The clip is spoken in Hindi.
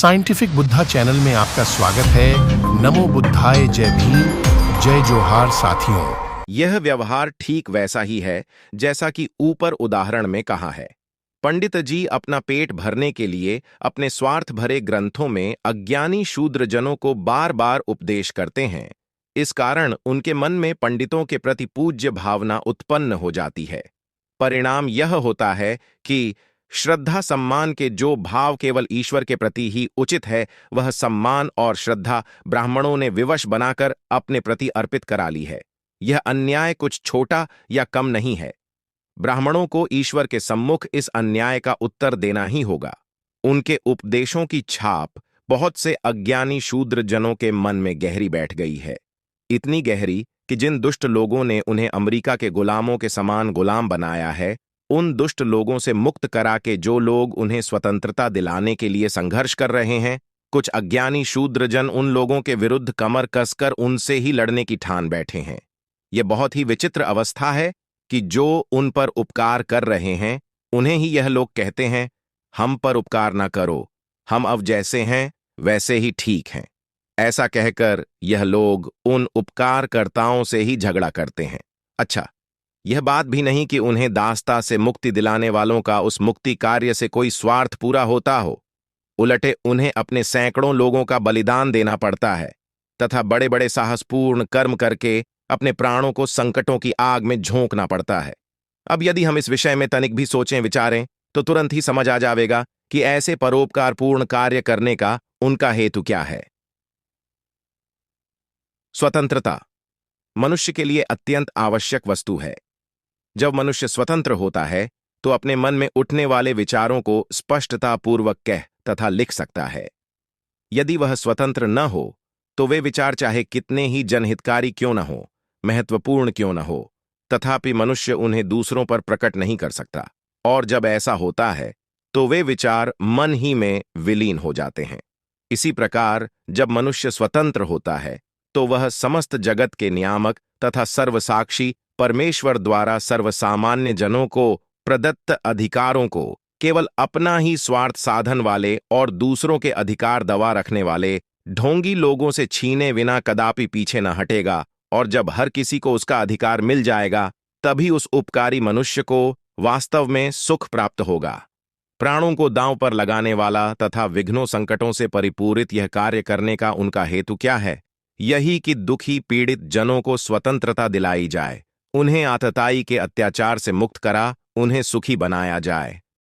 साइंटिफिक बुद्धा चैनल में आपका स्वागत है। नमो बुद्धाय, जय भीम, जय जोहार साथियों। यह व्यवहार ठीक वैसा ही है जैसा कि ऊपर उदाहरण में कहा है। पंडित जी अपना पेट भरने के लिए अपने स्वार्थ भरे ग्रंथों में अज्ञानी शूद्रजनों को बार बार उपदेश करते हैं। इस कारण उनके मन में पंडितों के प्रति पूज्य भावना उत्पन्न हो जाती है। परिणाम यह होता है कि श्रद्धा सम्मान के जो भाव केवल ईश्वर के प्रति ही उचित है, वह सम्मान और श्रद्धा ब्राह्मणों ने विवश बनाकर अपने प्रति अर्पित करा ली है। यह अन्याय कुछ छोटा या कम नहीं है। ब्राह्मणों को ईश्वर के सम्मुख इस अन्याय का उत्तर देना ही होगा। उनके उपदेशों की छाप बहुत से अज्ञानी शूद्र जनों के मन में गहरी बैठ गई है, इतनी गहरी कि जिन दुष्ट लोगों ने उन्हें अमेरिका के गुलामों के समान गुलाम बनाया है, उन दुष्ट लोगों से मुक्त करा के जो लोग उन्हें स्वतंत्रता दिलाने के लिए संघर्ष कर रहे हैं, कुछ अज्ञानी शूद्रजन उन लोगों के विरुद्ध कमर कसकर उनसे ही लड़ने की ठान बैठे हैं। यह बहुत ही विचित्र अवस्था है कि जो उन पर उपकार कर रहे हैं, उन्हें ही यह लोग कहते हैं, हम पर उपकार ना करो, हम अब जैसे हैं वैसे ही ठीक हैं। ऐसा कहकर यह लोग उन उपकारकर्ताओं से ही झगड़ा करते हैं। अच्छा, यह बात भी नहीं कि उन्हें दासता से मुक्ति दिलाने वालों का उस मुक्ति कार्य से कोई स्वार्थ पूरा होता हो। उलटे उन्हें अपने सैकड़ों लोगों का बलिदान देना पड़ता है तथा बड़े बड़े साहसपूर्ण कर्म करके अपने प्राणों को संकटों की आग में झोंकना पड़ता है। अब यदि हम इस विषय में तनिक भी सोचें विचारें तो तुरंत ही समझ आ जाएगा कि ऐसे परोपकारपूर्ण कार्य करने का उनका हेतु क्या है। स्वतंत्रता मनुष्य के लिए अत्यंत आवश्यक वस्तु है। जब मनुष्य स्वतंत्र होता है तो अपने मन में उठने वाले विचारों को स्पष्टतापूर्वक कह तथा लिख सकता है। यदि वह स्वतंत्र न हो तो वे विचार चाहे कितने ही जनहितकारी क्यों न हो, महत्वपूर्ण क्यों न हो, तथापि मनुष्य उन्हें दूसरों पर प्रकट नहीं कर सकता। और जब ऐसा होता है तो वे विचार मन ही में विलीन हो जाते हैं। इसी प्रकार जब मनुष्य स्वतंत्र होता है तो वह समस्त जगत के नियामक तथा सर्वसाक्षी परमेश्वर द्वारा सर्वसामान्य जनों को प्रदत्त अधिकारों को केवल अपना ही स्वार्थ साधन वाले और दूसरों के अधिकार दबा रखने वाले ढोंगी लोगों से छीने बिना कदापि पीछे न हटेगा। और जब हर किसी को उसका अधिकार मिल जाएगा, तभी उस उपकारी मनुष्य को वास्तव में सुख प्राप्त होगा। प्राणों को दांव पर लगाने वाला तथा विघ्नों संकटों से परिपूरित यह कार्य करने का उनका हेतु क्या है? यही कि दुखी पीड़ित जनों को स्वतंत्रता दिलाई जाए, उन्हें आतताई के अत्याचार से मुक्त करा, उन्हें सुखी बनाया जाए।